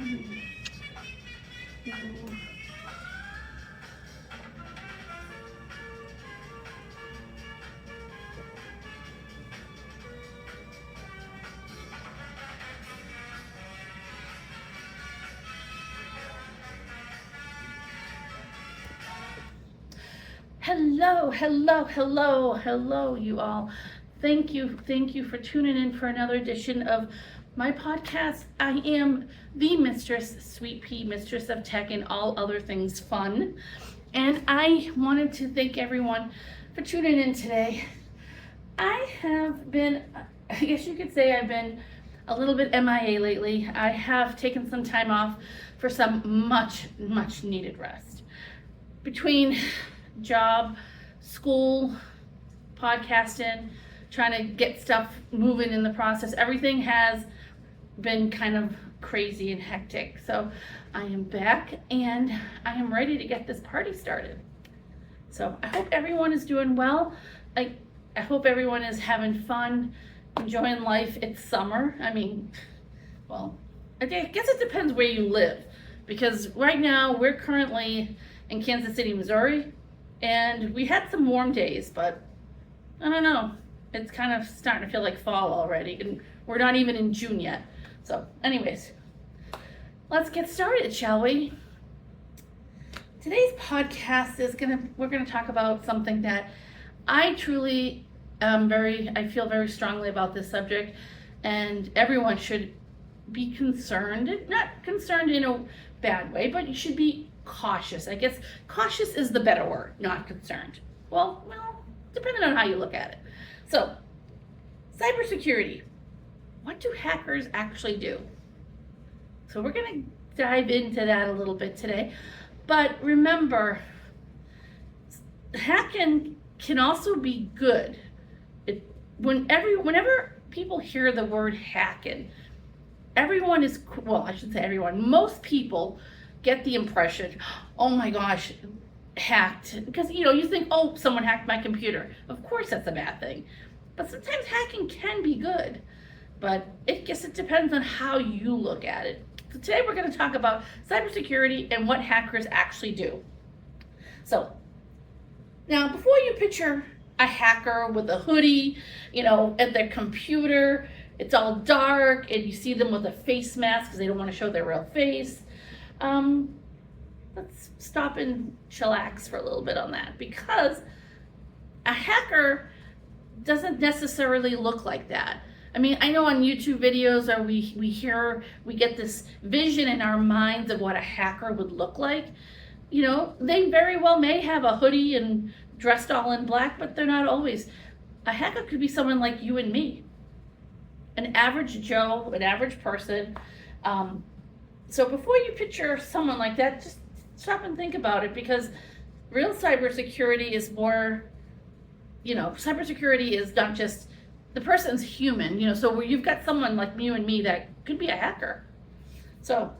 Hello, you all. Thank you for tuning in for another edition of my podcast. I am the Mistress, Sweet Pea, Mistress of Tech and all other things fun. And I wanted to thank everyone for tuning in today. I guess you could say I've been a little bit MIA lately. I have taken some time off for some much needed rest. Between job, school, podcasting, trying to get stuff moving in the process, everything has been kind of crazy and hectic. So I am back and I am ready to get this party started. So I hope everyone is doing well. I hope everyone is having fun, enjoying life. It's summer. I guess it depends where you live, because right now we're currently in Kansas City, Missouri, and we had some warm days, but I don't know. It's kind of starting to feel like fall already, and we're not even in June yet. So anyways, let's get started, shall we? Today's podcast we're gonna talk about something that I truly I feel very strongly about this subject, and everyone should be concerned, not concerned in a bad way, but you should be cautious. I guess cautious is the better word, not concerned. Well, depending on how you look at it. So, cybersecurity. What do hackers actually do? So we're going to dive into that a little bit today. But remember, hacking can also be good. Whenever people hear the word hacking, most people get the impression, oh my gosh, hacked. Because, you think, oh, someone hacked my computer. Of course that's a bad thing. But sometimes hacking can be good. But I guess it depends on how you look at it. So today we're going to talk about cybersecurity and what hackers actually do. So, now before you picture a hacker with a hoodie, at their computer, it's all dark, and you see them with a face mask because they don't want to show their real face. Let's stop and chillax for a little bit on that, because a hacker doesn't necessarily look like that. I know on YouTube videos, or we get this vision in our minds of what a hacker would look like. They very well may have a hoodie and dressed all in black, but they're not always. A hacker could be someone like you and me, an average Joe, an average person. So before you picture someone like that, just stop and think about it, because real cybersecurity is more, cybersecurity is not just the person's human, so where you've got someone like you and me that could be a hacker. So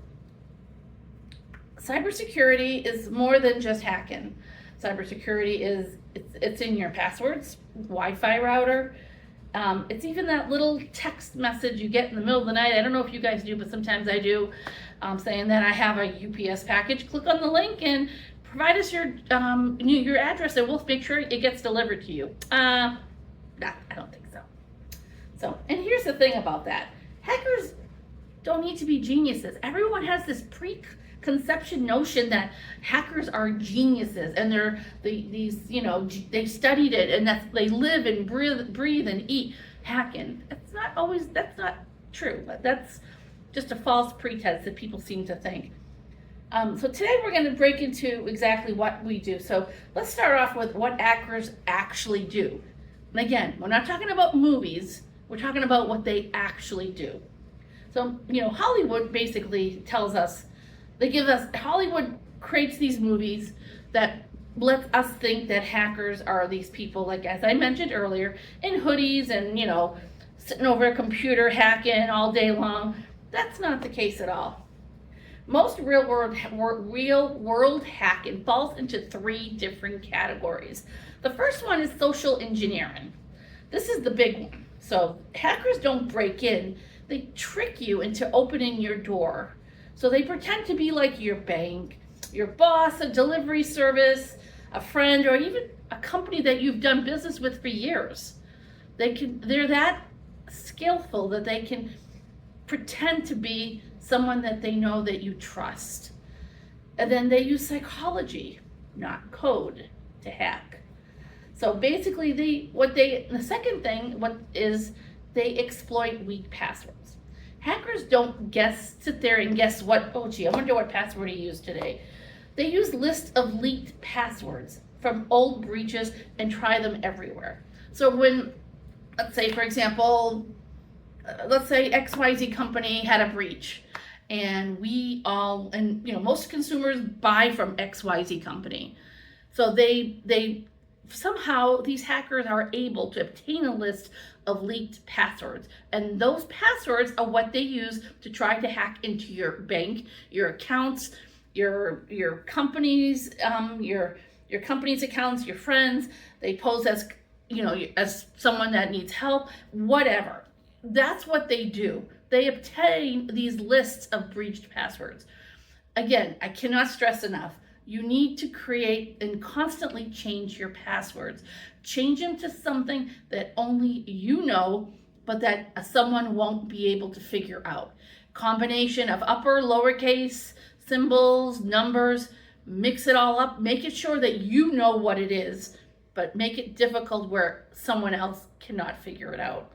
cybersecurity is more than just hacking. Cybersecurity it's in your passwords, Wi-Fi router. It's even that little text message you get in the middle of the night. I don't know if you guys do, but sometimes I do, saying that I have a UPS package. Click on the link and provide us your address, and we'll make sure it gets delivered to you. I don't think so. So, and here's the thing about that. Hackers don't need to be geniuses. Everyone has this preconception notion that hackers are geniuses, and they studied it, and they live and breathe and eat hacking. That's not true. That's just a false pretense that people seem to think. So today we're going to break into exactly what we do. So let's start off with what hackers actually do. And again, we're not talking about movies. We're talking about what they actually do. So, Hollywood basically tells us, Hollywood creates these movies that let us think that hackers are these people, like, as I mentioned earlier, in hoodies and, sitting over a computer hacking all day long. That's not the case at all. Most real world hacking falls into 3 different categories. The first one is social engineering. This is the big one. So hackers don't break in, they trick you into opening your door. So they pretend to be like your bank, your boss, a delivery service, a friend, or even a company that you've done business with for years. They're that skillful that they can pretend to be someone that they know that you trust. And then they use psychology, not code, to hack. So basically the second thing they exploit weak passwords. Hackers don't sit there and guess what, oh gee, I wonder what password he used today. They use lists of leaked passwords from old breaches and try them everywhere. So when, let's say for example, XYZ company had a breach, and most consumers buy from XYZ company. So they somehow, these hackers are able to obtain a list of leaked passwords, and those passwords are what they use to try to hack into your bank, your accounts, your company's your company's accounts, your friends. They pose as as someone that needs help, whatever. That's what they do. They obtain these lists of breached passwords. Again, I cannot stress enough. You need to create and constantly change your passwords. Change them to something that only you know, but that someone won't be able to figure out. Combination of upper, lowercase, symbols, numbers, mix it all up. Make it sure that you know what it is, but make it difficult where someone else cannot figure it out.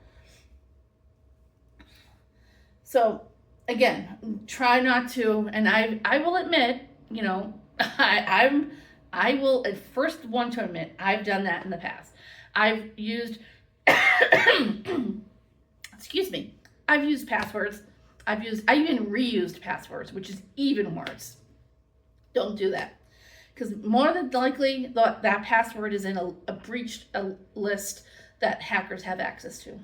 So again, try not to, and I will admit, I will first one to admit I've done that in the past. I've used excuse me, I've used passwords. I even reused passwords, which is even worse. Don't do that, because more than likely that password is in a breached list that hackers have access to.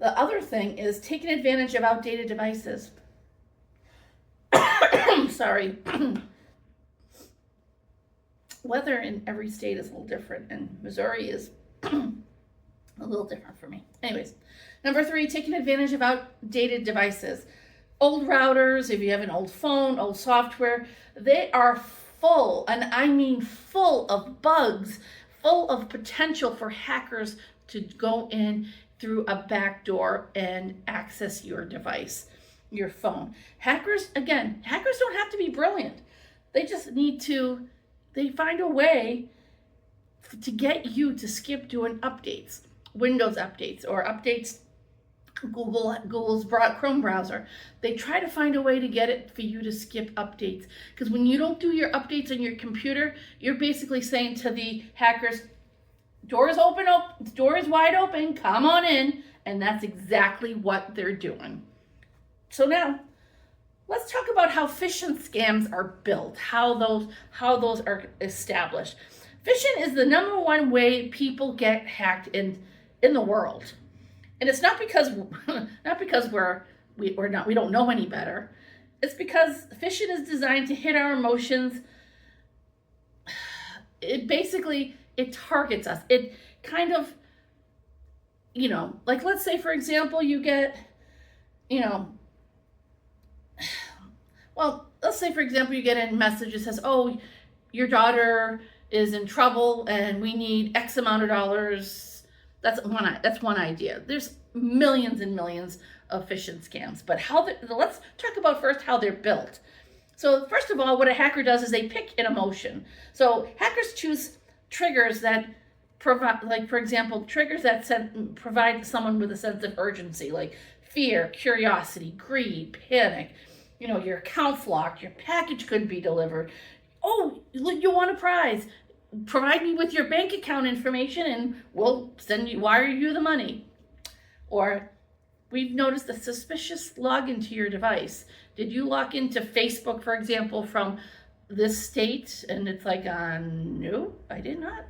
The other thing is taking advantage of outdated devices. Sorry. Weather in every state is a little different, and Missouri is a little different for me. Anyways, number 3, taking advantage of outdated devices. Old routers, if you have an old phone, old software, they are full, and I mean full of bugs, full of potential for hackers to go in through a back door and access your device, your phone. Hackers don't have to be brilliant. They just they find a way to get you to skip doing updates, Windows updates, or updates, Google's Chrome browser. They try to find a way to get it for you to skip updates. Because when you don't do your updates on your computer, you're basically saying to the hackers, door is wide open, come on in. And that's exactly what they're doing. So now, let's talk about how phishing scams are built, how those are established. Phishing is the number one way people get hacked in the world. And it's not because we don't know any better. It's because phishing is designed to hit our emotions. It targets us. It kind of, let's say, for example, you get, let's say, for example, you get a message that says, oh, your daughter is in trouble and we need X amount of dollars. That's one idea. There's millions and millions of phishing scams, but let's talk about first how they're built. So first of all, what a hacker does is they pick an emotion. So hackers choose triggers that provide, like for example, triggers that provide someone with a sense of urgency, like fear, curiosity, greed, panic. Your account's locked, your package could be delivered. Oh, you want a prize? Provide me with your bank account information and we'll wire you the money. Or we've noticed a suspicious login to your device. Did you log into Facebook, for example, from this state? And it's like, no, I did not.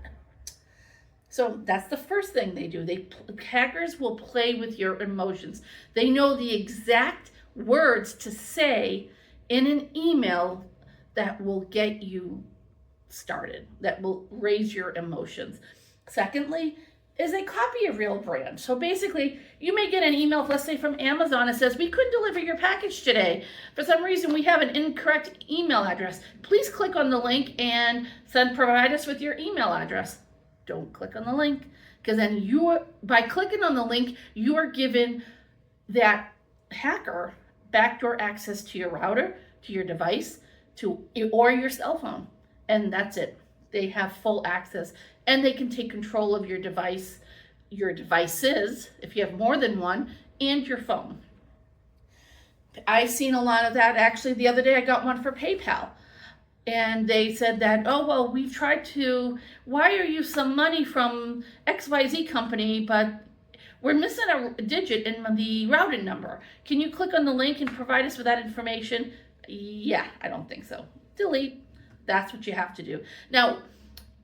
So that's the first thing they do. Hackers will play with your emotions. They know the exact words to say in an email that will get you started, that will raise your emotions. Secondly, is they copy a real brand. So basically, you may get an email, let's say from Amazon, that says, we couldn't deliver your package today. For some reason, we have an incorrect email address. Please click on the link and provide us with your email address. Don't click on the link, because then by clicking on the link, you are given that hacker backdoor access to your router, to your device, or your cell phone. And that's it. They have full access, and they can take control of your device, your devices, if you have more than one, and your phone. I've seen a lot of that. Actually, the other day I got one for PayPal, and they said that, oh, well, we've tried to wire you some money from XYZ company, but we're missing a digit in the routing number. Can you click on the link and provide us with that information? Yeah, I don't think so. Delete. That's what you have to do. Now,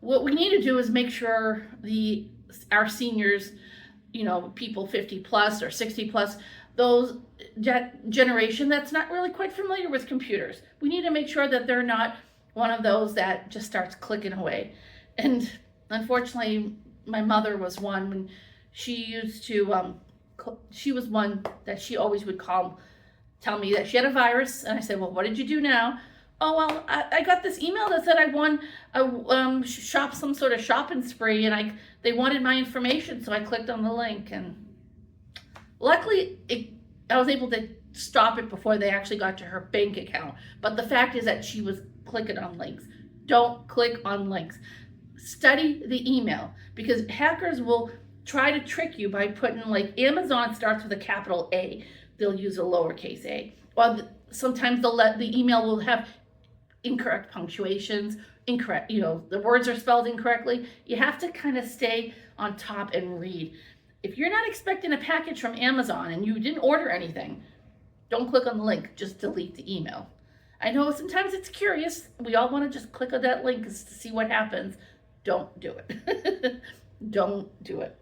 what we need to do is make sure our seniors, people 50 plus or 60 plus, those generation that's not really quite familiar with computers. We need to make sure that they're not one of those that just starts clicking away. And unfortunately, my mother was one when she used to, she was one that she always would tell me that she had a virus. And I said, well, what did you do now? Oh, well, I got this email that said I won some sort of shopping spree, and they wanted my information, so I clicked on the link, and luckily I was able to stop it before they actually got to her bank account. But the fact is that she was clicking on links. Don't click on links. Study the email, because hackers will try to trick you by putting, like, Amazon starts with a capital A. They'll use a lowercase a. Or sometimes the email will have incorrect punctuations, the words are spelled incorrectly. You have to kind of stay on top and read. If you're not expecting a package from Amazon and you didn't order anything, don't click on the link, just delete the email. I know sometimes it's curious. We all want to just click on that link to see what happens. Don't do it. Don't do it.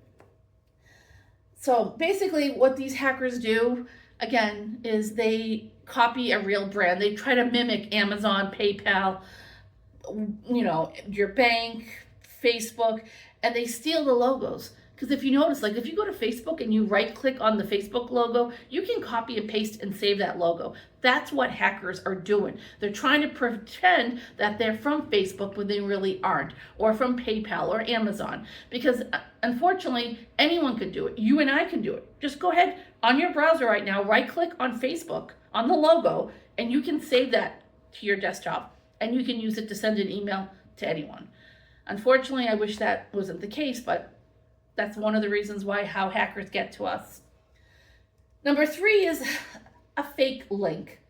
So basically what these hackers do, again, is they copy a real brand. They try to mimic Amazon, PayPal, your bank, Facebook, and they steal the logos. Because if you notice, like if you go to Facebook and you right click on the Facebook logo, you can copy and paste and save that logo. That's what hackers are doing. They're trying to pretend that they're from Facebook when they really aren't, or from PayPal or Amazon. Because unfortunately, anyone could do it. You and I can do it. Just go ahead on your browser right now, right click on Facebook, on the logo, and you can save that to your desktop, and you can use it to send an email to anyone. Unfortunately, I wish that wasn't the case, but that's one of the reasons how hackers get to us. Number 3 is a fake link.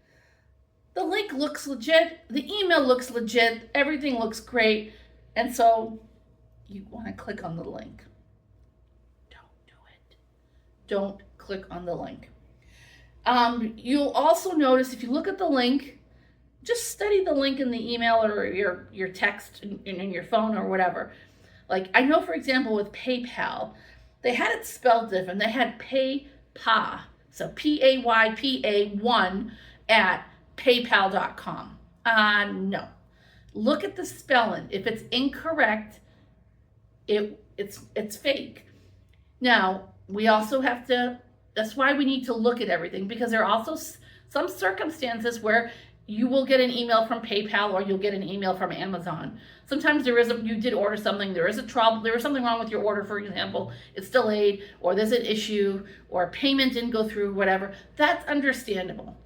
The link looks legit, the email looks legit, everything looks great, and so you want to click on the link. Don't do it. Don't click on the link. You'll also notice if you look at the link, just study the link in the email or your text in your phone or whatever. Like I know, for example, with PayPal, they had it spelled different. They had PayPa, so PAYPA 1 at paypal.com. No. Look at the spelling. If it's incorrect, it's fake. Now, we also have to, that's why we need to look at everything, because there are also some circumstances where you will get an email from PayPal or you'll get an email from Amazon. Sometimes you did order something, there is something wrong with your order, for example, it's delayed, or there's an issue, or payment didn't go through, whatever. That's understandable.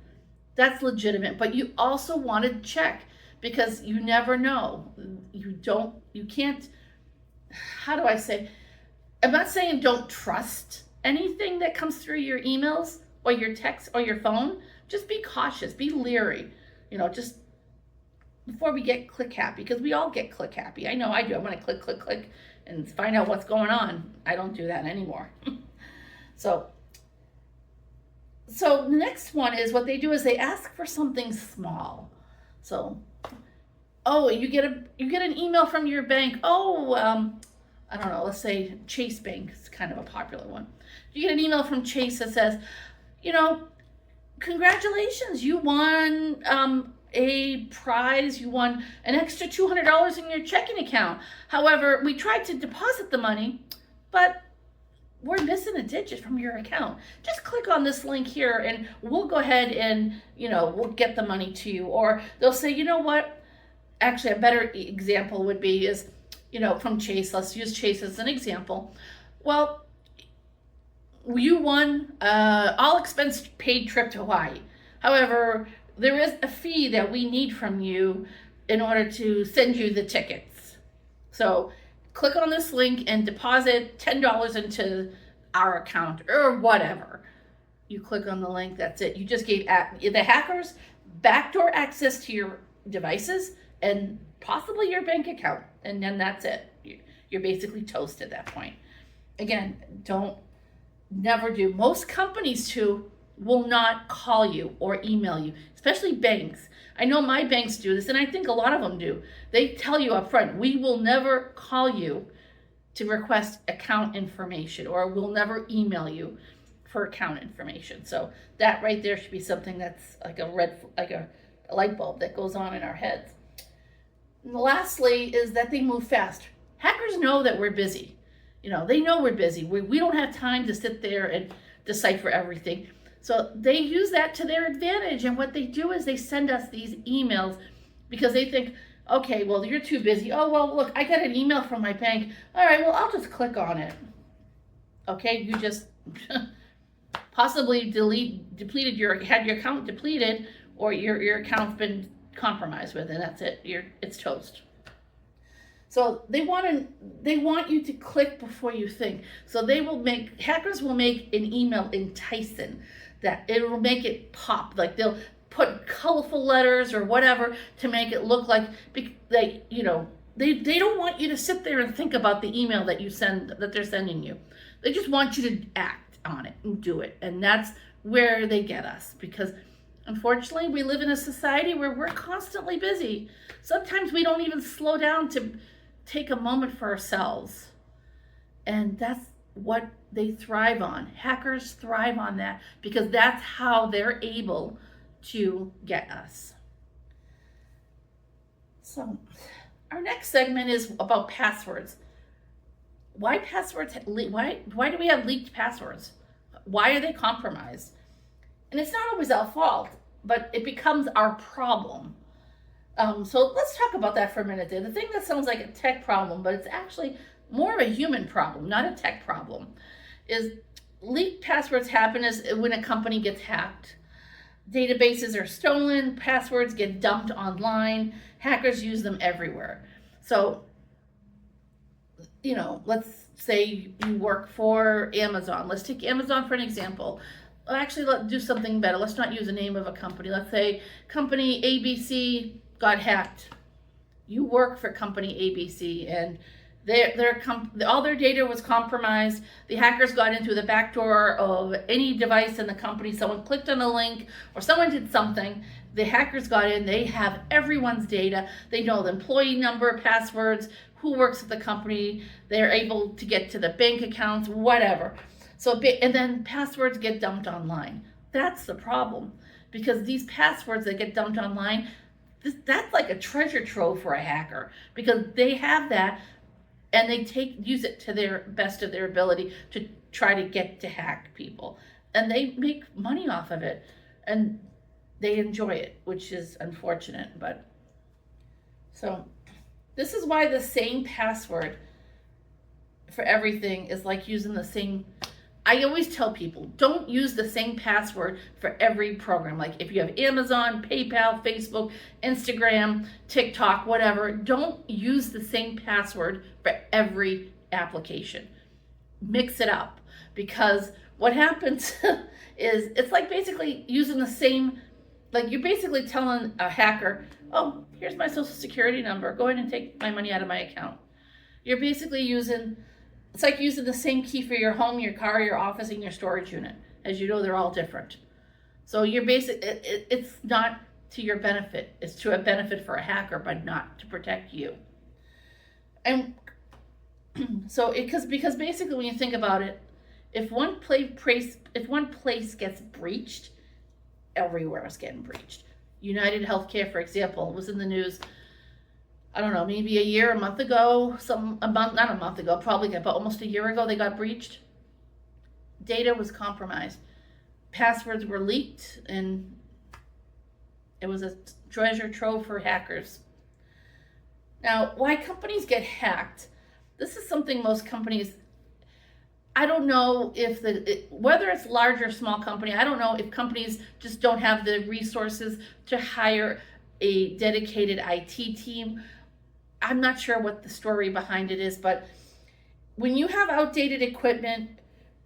That's legitimate, but you also want to check, because you never know. You can't, how do I say? I'm not saying don't trust anything that comes through your emails or your text or your phone. Just be cautious, be leery. Just before we get click happy, because we all get click happy. I know I do. I want to click, and find out what's going on. I don't do that anymore. So the next one is what they do is they ask for something small. So, you get an email from your bank. I don't know, let's say Chase Bank is kind of a popular one. You get an email from Chase that says, congratulations, you won a prize, you won an extra $200 in your checking account. However, we tried to deposit the money, but we're missing a digit from your account. Just click on this link here and we'll go ahead and, we'll get the money to you. Or they'll say, you know what? Actually, a better example would be is, from Chase. Let's use Chase as an example. Well, you won all expense paid trip to Hawaii. However, there is a fee that we need from you in order to send you the tickets. So click on this link and deposit $10 into our account or whatever. You click on the link, that's it. You just gave the hackers backdoor access to your devices and possibly your bank account. And then that's it. You're basically toast at that point. Again, never do. Most companies too will not call you or email you, especially banks. I know my banks do this, and I think a lot of them do. They tell you up front, we will never call you to request account information, or we'll never email you for account information. So that right there should be something that's like a light bulb that goes on in our heads. And lastly is that they move fast. Hackers know that we're busy. They know we're busy. We don't have time to sit there and decipher everything. So they use that to their advantage. And what they do is they send us these emails because they think, okay, well, you're too busy. Oh, well, look, I got an email from my bank. All right, well, I'll just click on it. Okay, you just possibly had your account depleted, or your account's been compromised with, and that's it. It's toast. So they want you to click before you think. So hackers will make an email enticing, that it will make it pop. Like they'll put colorful letters or whatever to make it look like they don't want you to sit there and think about the email that they're sending you. They just want you to act on it and do it. And that's where they get us, because unfortunately we live in a society where we're constantly busy. Sometimes we don't even slow down to take a moment for ourselves. And that's what they thrive on. Hackers thrive on that because that's how they're able to get us. So our next segment is about passwords. Why do we have leaked passwords? Why are they compromised? And it's not always our fault, but it becomes our problem. So let's talk about that for a minute there. The thing that sounds like a tech problem, but it's actually more of a human problem, not a tech problem, is leaked passwords happen is when a company gets hacked. Databases are stolen, passwords get dumped online, hackers use them everywhere. So, let's say you work for Amazon. Let's take Amazon for an example. Actually, let's do something better. Let's not use the name of a company. Let's say company ABC got hacked. You work for company ABC, and all their data was compromised. The hackers got into the back door of any device in the company. Someone clicked on a link or someone did something. The hackers got in. They have everyone's data. They know the employee number, passwords, who works at the company. They're able to get to the bank accounts, whatever. And then passwords get dumped online. That's the problem, because these passwords that get dumped online, that's like a treasure trove for a hacker, because they have that and they use it to their best of their ability to try to get to hack people. And they make money off of it and they enjoy it, which is unfortunate. But so this is why the same password for everything is like using the same. I always tell people, don't use the same password for every program. Like if you have Amazon, PayPal, Facebook, Instagram, TikTok, whatever, don't use the same password for every application. Mix it up, because what happens is it's like basically using the same, like you're basically telling a hacker, oh, here's my social security number, go ahead and take my money out of my account. You're basically it's like using the same key for your home, your car, your office, and your storage unit. As you know, they're all different. So it's not to your benefit. It's to a benefit for a hacker, but not to protect you. And so because basically when you think about it, if one place gets breached, everywhere is getting breached. United Healthcare, for example, was in the news. I don't know, maybe a month ago, not a month ago, probably about almost a year ago, they got breached. Data was compromised. Passwords were leaked, and it was a treasure trove for hackers. Now, why companies get hacked? This is something most companies, I don't know if whether it's large or small company, I don't know if companies just don't have the resources to hire a dedicated IT team. I'm not sure what the story behind it is, but when you have outdated equipment,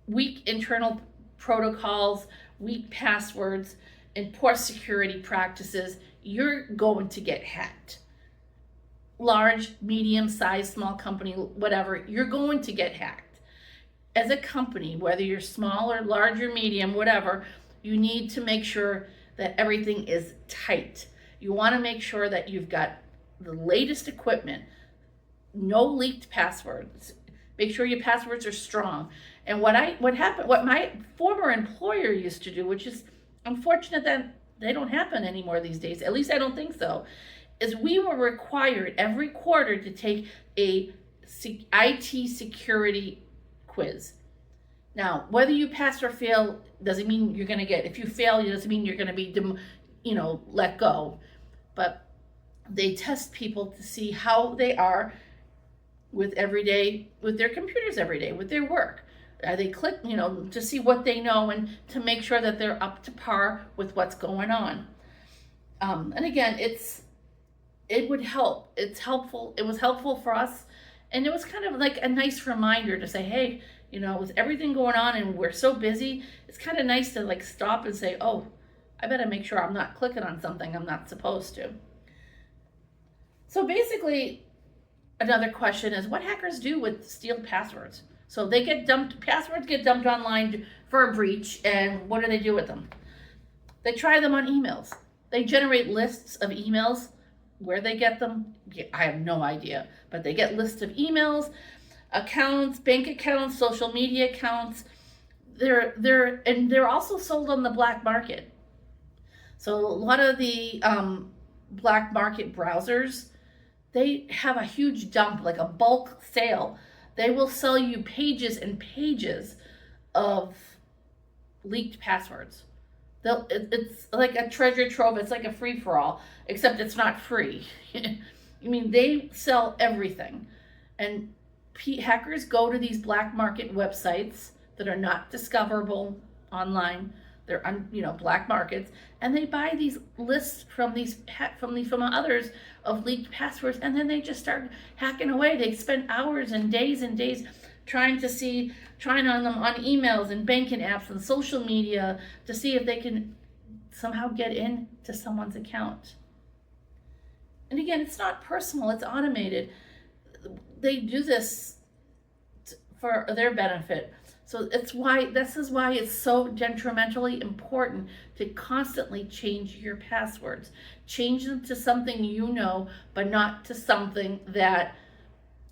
weak internal protocols, weak passwords, and poor security practices, you're going to get hacked. Large, medium sized, small company, whatever, you're going to get hacked. As a company, whether you're small or large or medium, whatever, you need to make sure that everything is tight. You want to make sure that you've got the latest equipment, no leaked passwords. Make sure your passwords are strong. And what my former employer used to do, which is unfortunate that they don't happen anymore these days, at least I don't think so, is we were required every quarter to take a IT security quiz. Now, whether you pass or fail doesn't mean you're going to if you fail, it doesn't mean you're going to be, let go. But they test people to see how they are with their computers every day, with their work. They click, to see what they know and to make sure that they're up to par with what's going on. And again, it would help. It's helpful. It was helpful for us. And it was kind of like a nice reminder to say, hey, with everything going on and we're so busy, it's kind of nice to stop and say, oh, I better make sure I'm not clicking on something I'm not supposed to. So basically, another question is what hackers do with steal passwords. So passwords get dumped online for a breach, and what do they do with them? They try them on emails. They generate lists of emails. Where they get them, I have no idea, but they get lists of emails, accounts, bank accounts, social media accounts. They're also sold on the black market. So a lot of the black market browsers, they have a huge dump, like a bulk sale. They will sell you pages and pages of leaked passwords. It's like a treasure trove. It's like a free-for-all, except it's not free. They sell everything. And hackers go to these black market websites that are not discoverable online. They're black markets, and they buy these lists from others of leaked passwords, and then they just start hacking away. They spend hours and days trying on them on emails and banking apps and social media to see if they can somehow get into someone's account. And again, it's not personal, it's automated. They do this for their benefit. So this is why it's so detrimentally important to constantly change your passwords. Change them to something but not to something that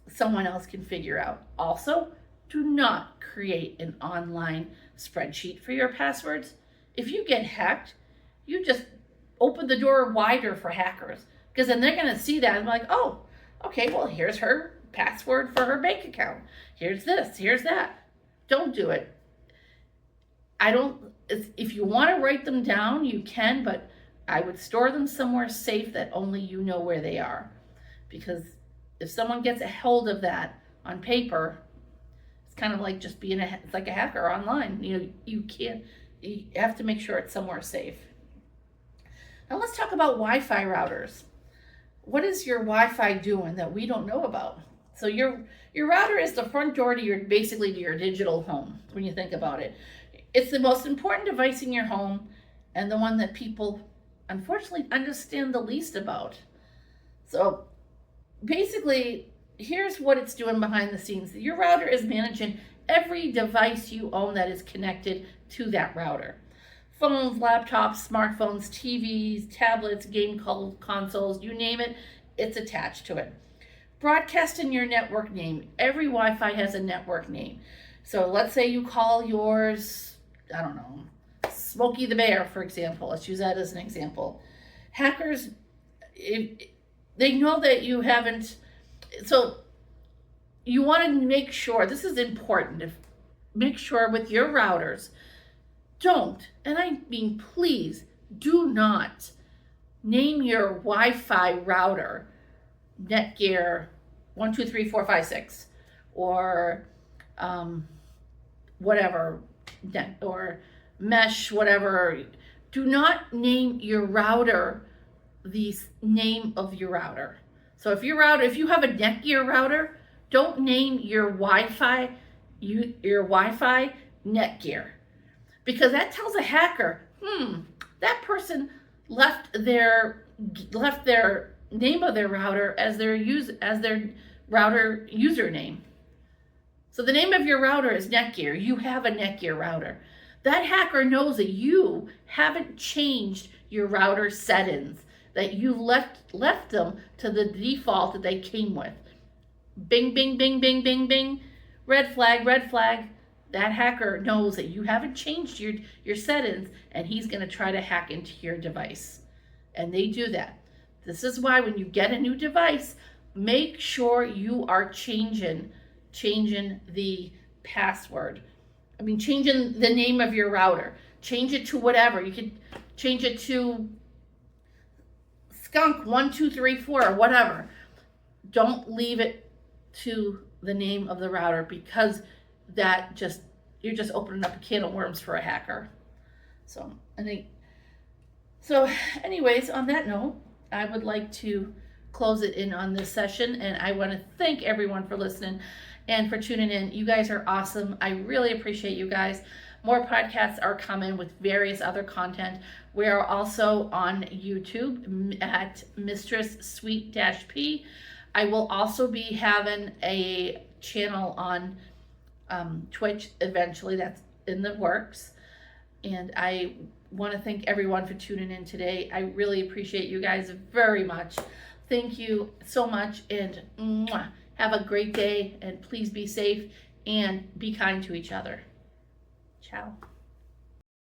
someone else can figure out. Also, do not create an online spreadsheet for your passwords. If you get hacked, you just open the door wider for hackers, because then they're going to see that and be like, oh, okay, well, here's her password for her bank account. Here's this, here's that. Don't do it. If you want to write them down, you can, but I would store them somewhere safe that only you know where they are. Because if someone gets a hold of that on paper, it's kind of like just it's like a hacker online. You have to make sure it's somewhere safe. Now let's talk about Wi-Fi routers. What is your Wi-Fi doing that we don't know about? So your router is the front door to your digital home, when you think about it. It's the most important device in your home and the one that people unfortunately understand the least about. So basically, here's what it's doing behind the scenes. Your router is managing every device you own that is connected to that router. Phones, laptops, smartphones, TVs, tablets, game consoles, you name it, it's attached to it. Broadcasting your network name. Every Wi-Fi has a network name. So let's say you call yours, I don't know, Smokey the Bear, for example. Let's use that as an example. Hackers, they know that you haven't, so you want to make sure, this is important, make sure with your routers, don't, and I mean please, do not name your Wi-Fi router Netgear 123456 or whatever, or mesh, whatever. Do not name your router the name of your router. So if you have a Netgear router, don't name your Wi-Fi Netgear, because that tells a hacker, that person left their name of their router as their router username. So the name of your router is Netgear. You have a Netgear router. That hacker knows that you haven't changed your router settings, that you left them to the default that they came with. Bing, bing, bing, bing, bing, bing. Red flag, red flag. That hacker knows that you haven't changed your settings, and he's going to try to hack into your device. And they do that. This is why when you get a new device, make sure you are changing the password. Changing the name of your router. Change it to whatever. You could change it to skunk1234 or whatever. Don't leave it to the name of the router, because you're just opening up a can of worms for a hacker. So anyways, on that note, I would like to close it in on this session, and I want to thank everyone for listening and for tuning in. You guys are awesome. I really appreciate you guys. More podcasts are coming with various other content. We are also on YouTube at Mistress Sweet-P. I will also be having a channel on Twitch eventually. That's in the works. And I want to thank everyone for tuning in today. I really appreciate you guys very much. Thank you so much, and have a great day, and please be safe and be kind to each other. Ciao.